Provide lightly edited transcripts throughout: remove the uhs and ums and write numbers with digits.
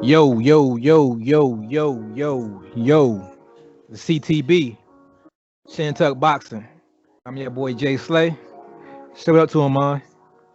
Yo, yo, yo, yo, yo, yo, yo. The CTB, Shantuck Boxing. I'm your boy Jay Slay. Show it up to him, man.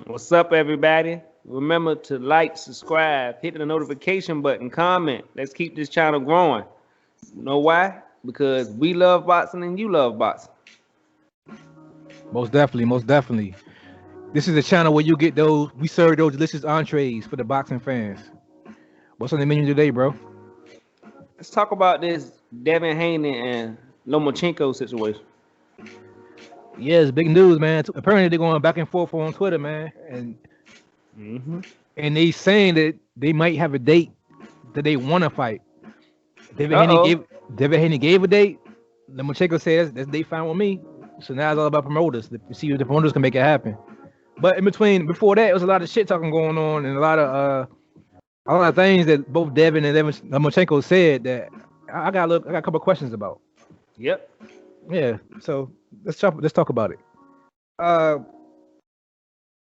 What's up, everybody? Remember to like, subscribe, hit the notification button, comment. Let's keep this channel growing. You know why? Because we love boxing and you love boxing. Most definitely, most definitely. This is a channel where you get those, we serve those delicious entrees for the boxing fans. What's on the menu today, bro? Let's talk about this Devin Haney and Lomachenko situation. Yeah, it's big news, man. Apparently they're going back and forth on Twitter, man. Mm-hmm. And they saying that they might have a date that they want to fight. David Haney Uh-oh. gave David Haney gave a date. Lomachenko says that's date fine with me. So now it's all about promoters to see if the promoters can make it happen. But in between, before that, it was a lot of shit talking going on and a lot of things that both Devin and Lomachenko said that I got a couple of questions about. Yep. Yeah, so let's talk about it. Uh,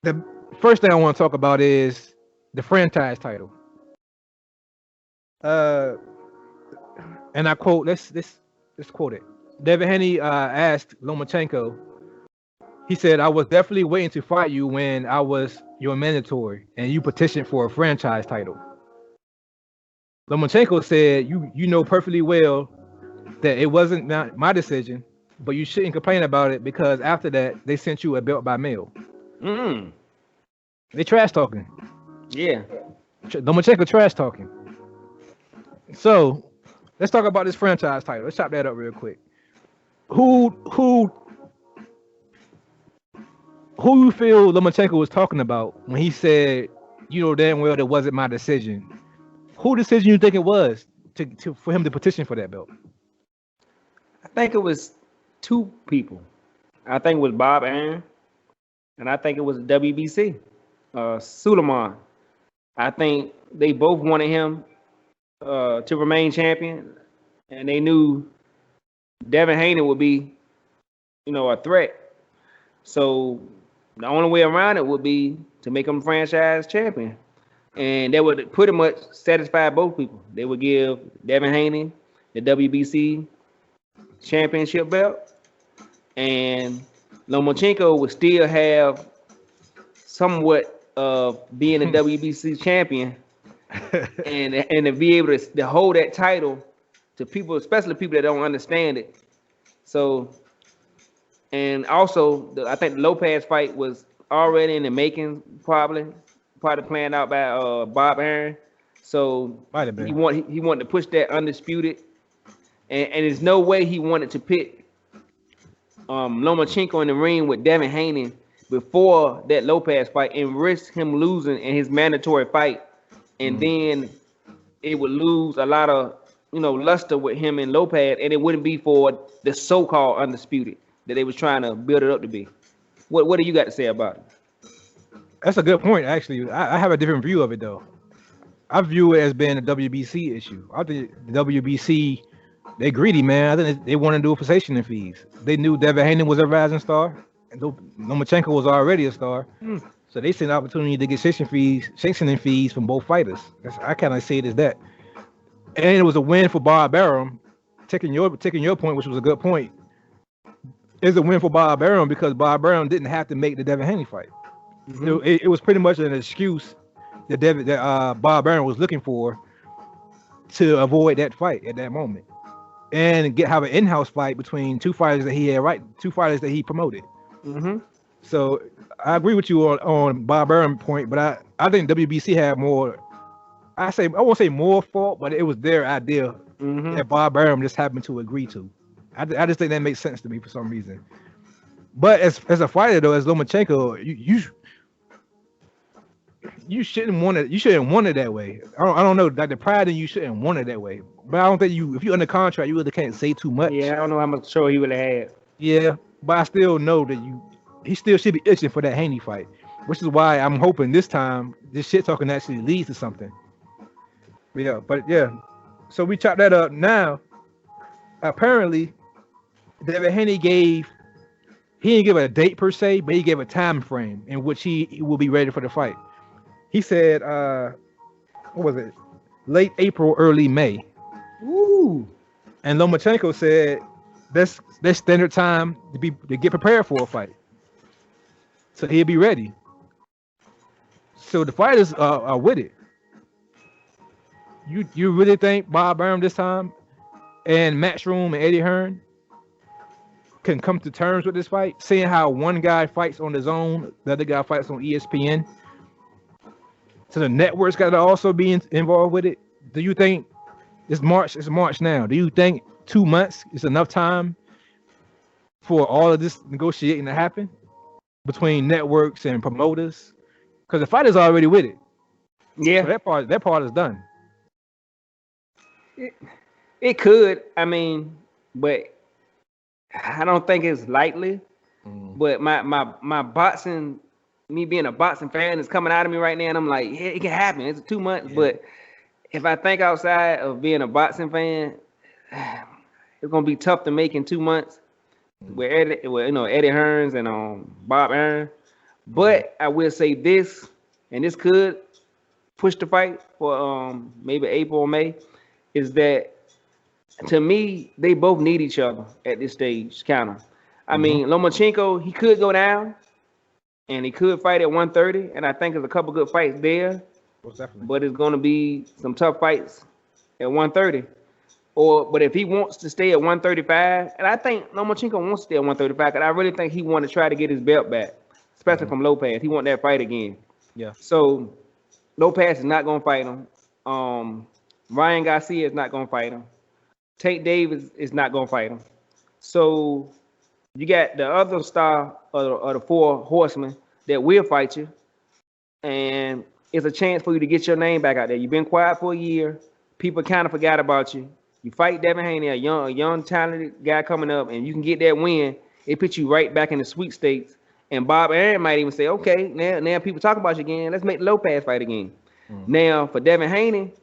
the first thing I want to talk about is the franchise title. Uh, and I quote, let's quote it. Devin Haney asked Lomachenko. He said, "I was definitely waiting to fight you when I was your mandatory, and you petitioned for a franchise title." Lomachenko said, "You know perfectly well that it wasn't not my decision, but you shouldn't complain about it because after that they sent you a belt by mail." Mm. They trash talking. Yeah. Lomachenko trash talking. So let's talk about this franchise title. Let's chop that up real quick. Who you feel Lomachenko was talking about when he said, "You know damn well that wasn't my decision"? Who decision you think it was to for him to petition for that belt? I think it was two people. I think it was Bob Aaron, and I think it was WBC. Suleiman. I think they both wanted him to remain champion, and they knew Devin Haney would be, a threat. So the only way around it would be to make him franchise champion, and that would pretty much satisfy both people. They would give Devin Haney the WBC championship belt, and Lomachenko would still have somewhat of being a WBC champion, and to be able to hold that title to people, especially people that don't understand it. So, and also, I think the Lopez fight was already in the making, probably planned out by Bob Aaron. So Might have been. he wanted to push that undisputed, and there's no way he wanted to pit Lomachenko in the ring with Devin Haney before that Lopez fight and risk him losing in his mandatory fight, and then it would lose a lot of luster with him and Lopez, and it wouldn't be for the so-called undisputed that they was trying to build it up to be. What do you got to say about it? That's a good point, actually. I have a different view of it though. I view it as being a WBC issue. I think the WBC, they greedy, man. I think they want to do for sanctioning fees. They knew Devin Haney was a rising star, and Lomachenko was already a star. So they seen an opportunity to get sanctioning fees from both fighters. I kind of see it as that. And it was a win for Bob Arum. Taking your point, which was a good point, is a win for Bob Arum because Bob Arum didn't have to make the Devin Haney fight. It was pretty much an excuse that Bob Arum was looking for to avoid that fight at that moment, and have an in-house fight between two fighters that he promoted. So I agree with you on Bob Arum point, but I think WBC had more. I won't say more fault, but it was their idea that Bob Arum just happened to agree to. I just think that makes sense to me for some reason. But as a fighter though, as Lomachenko, you shouldn't want it. You shouldn't want it that way. I don't know. Like the pride in you shouldn't want it that way. But I don't think if you're under contract, you really can't say too much. Yeah, I don't know how much show he really had. Yeah, but I still know that he still should be itching for that Haney fight, which is why I'm hoping this time this shit talking actually leads to something. But yeah. So we chop that up now. Apparently, Devin Haney he didn't give a date per se, but he gave a time frame in which he will be ready for the fight. He said, what was it? late April, early May. Ooh. And Lomachenko said that's standard time to get prepared for a fight. So he'll be ready. So the fighters are with it. You really think Bob Burnham this time and Matchroom and Eddie Hearn can come to terms with this fight? Seeing how one guy fights on his own, the other guy fights on ESPN. So the network's got to also be involved with it. Do you think it's March? It's March now. Do you think 2 months is enough time for all of this negotiating to happen between networks and promoters? Because the fighter's already with it. Yeah. So that part is done. It could. I mean, but I don't think it's likely. But my boxing, me being a boxing fan, is coming out of me right now, and I'm like, yeah, it can happen. It's 2 months, but if I think outside of being a boxing fan, it's gonna be tough to make in 2 months. With Eddie Hearns and Bob Aaron. But I will say this, and this could push the fight for maybe April or May, is that to me they both need each other at this stage. Kind of. I mean, Lomachenko, he could go down, and he could fight at 130, and I think there's a couple good fights there. Most definitely. But it's going to be some tough fights at 130. But if he wants to stay at 135, and I think Lomachenko wants to stay at 135, because I really think he want to try to get his belt back, especially from Lopez. He want that fight again. Yeah. So Lopez is not going to fight him. Ryan Garcia is not going to fight him. Tank Davis is not going to fight him. So you got the other star of the four horsemen that will fight you, and it's a chance for you to get your name back out there. You've been quiet for a year. People kind of forgot about you. You fight Devin Haney, a young, talented guy coming up, and you can get that win. It puts you right back in the sweepstakes. And Bob Aaron might even say, okay, now people talk about you again. Let's make the Lopez fight again. Now, for Devin Haney,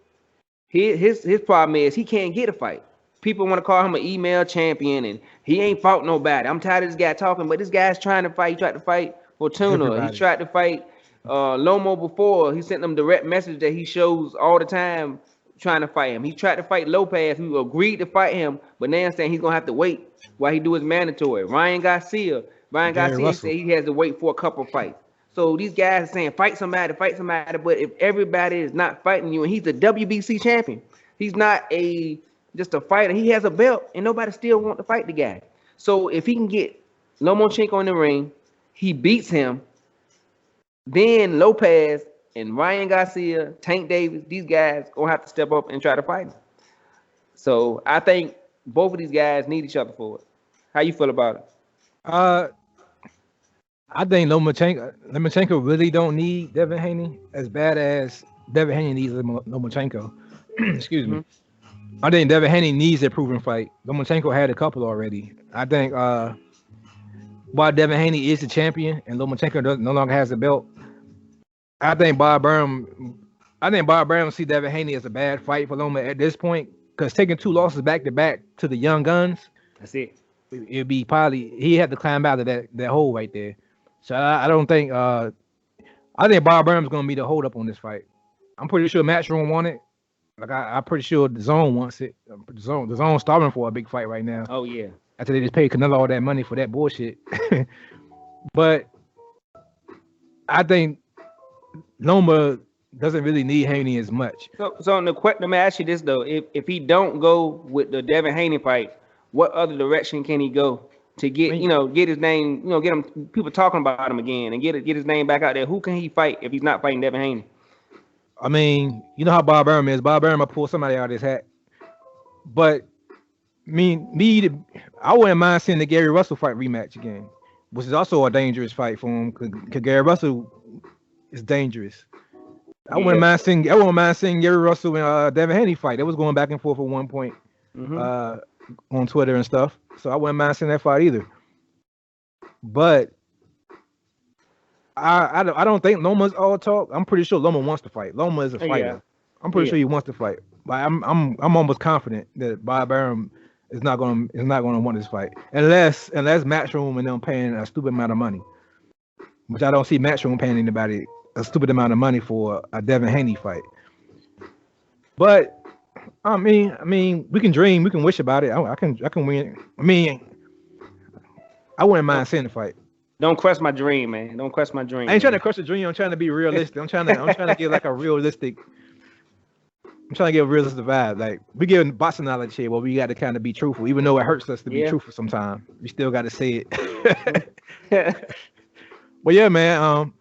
his problem is he can't get a fight. People want to call him an email champion, and he ain't fought nobody. I'm tired of this guy talking, but this guy's trying to fight. He tried to fight Fortuna. He tried to fight Loma before. He sent them direct message that he shows all the time trying to fight him. He tried to fight Lopez, who agreed to fight him, but now saying he's going to have to wait while he do his mandatory. Ryan Garcia said he has to wait for a couple fights. So these guys are saying fight somebody, but if everybody is not fighting you, and he's a WBC champion, he's not just a fighter. He has a belt, and nobody still want to fight the guy. So if he can get Lomachenko in the ring, he beats him, then Lopez and Ryan Garcia, Tank Davis, these guys gonna have to step up and try to fight him. So I think both of these guys need each other for it. How you feel about it? I think Lomachenko really don't need Devin Haney as bad as Devin Haney needs Lomachenko. Excuse me. I think Devin Haney needs a proven fight. Lomachenko had a couple already. I think while Devin Haney is the champion and Lomachenko no longer has the belt, I think Bob Burnham see Devin Haney as a bad fight for Loma at this point, because taking 2 losses back to back to the young guns, that's it. It'd be probably he had to climb out of that hole right there. So I don't think I think Bob Burnham's gonna be the hold up on this fight. I'm pretty sure Matchroom want it. Like I'm pretty sure the Zone wants it. The Zone's starving for a big fight right now. Oh yeah. After they just paid Canelo all that money for that bullshit. But I think Loma doesn't really need Haney as much. So let me ask you this though: if he don't go with the Devin Haney fight, what other direction can he go to get get his name, get him people talking about him again and get his name back out there? Who can he fight if he's not fighting Devin Haney? I mean, you know how Bob Burnham is. Bob Burnham will pull somebody out of his hat. But I wouldn't mind seeing the Gary Russell fight rematch again, which is also a dangerous fight for him because Gary Russell is dangerous. I wouldn't mind seeing Gary Russell and Devin Haney fight. That was going back and forth at one point on Twitter and stuff. So I wouldn't mind seeing that fight either. But I don't think Loma's all talk. I'm pretty sure Loma wants to fight. Loma is a fighter. Yeah. I'm pretty sure he wants to fight. But I'm almost confident that Bob Burnham is not going to want this fight unless Matchroom and them paying a stupid amount of money, which I don't see Matchroom paying anybody a stupid amount of money for a Devin Haney fight. But I mean, we can dream, we can wish about it. I can win. I mean, I wouldn't Don't, mind seeing the fight. don't crush my dream, man. Don't crush my I dream, ain't trying to man. crush the dream. I'm trying to be realistic. I'm trying to get like a realistic. I'm trying to get a realistic vibe. Like we giving boxing knowledge here, but we got to kind of be truthful, even though it hurts us to be Yeah. truthful sometimes. We still got to say it. But yeah, man.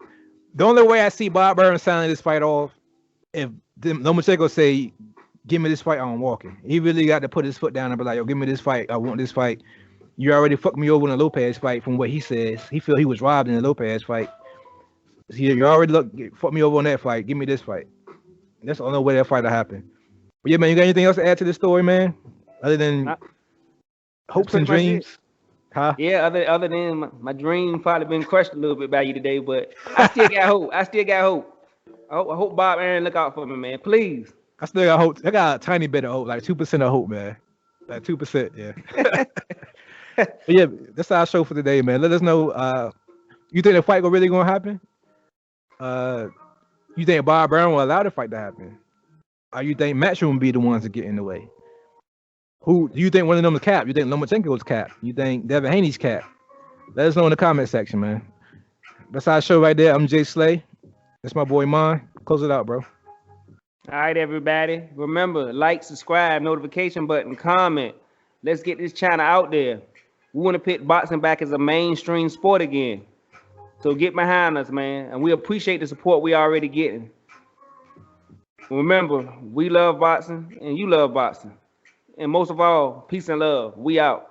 The only way I see Bob Burns signing this fight off, if Lomachenko say, "Give me this fight," I'm walking. He really got to put his foot down and be like, "Yo, give me this fight. I want this fight. You already fucked me over in the Lopez fight." From what he says, he feel he was robbed in the Lopez fight. You already fucked me over on that fight. Give me this fight. That's the only way that fight will happen. But yeah, man, you got anything else to add to this story, man? Other than That's hopes pretty and much it. dreams? Huh? Yeah, other than my dream probably been crushed a little bit by you today, but I still got hope. I still got hope. I hope Bob Aaron look out for me, man. Please. I still got hope. I got a tiny bit of hope, like 2% of hope, man. Like 2%, yeah. But yeah, that's our show for today, man. Let us know. You think the fight really gonna happen? You think Bob Brown will allow the fight to happen? Or you think Matchroom will be the ones to get in the way? Who do you think one of them is capped? You think Lomachenko's capped? You think Devin Haney's capped? Let us know in the comment section, man. That's our show right there. I'm Jay Slay. That's my boy Mon. Close it out, bro. All right, everybody. Remember, like, subscribe, notification button, comment. Let's get this channel out there. We want to put boxing back as a mainstream sport again. So get behind us, man. And we appreciate the support we already getting. Remember, we love boxing and you love boxing. And most of all, peace and love. We out.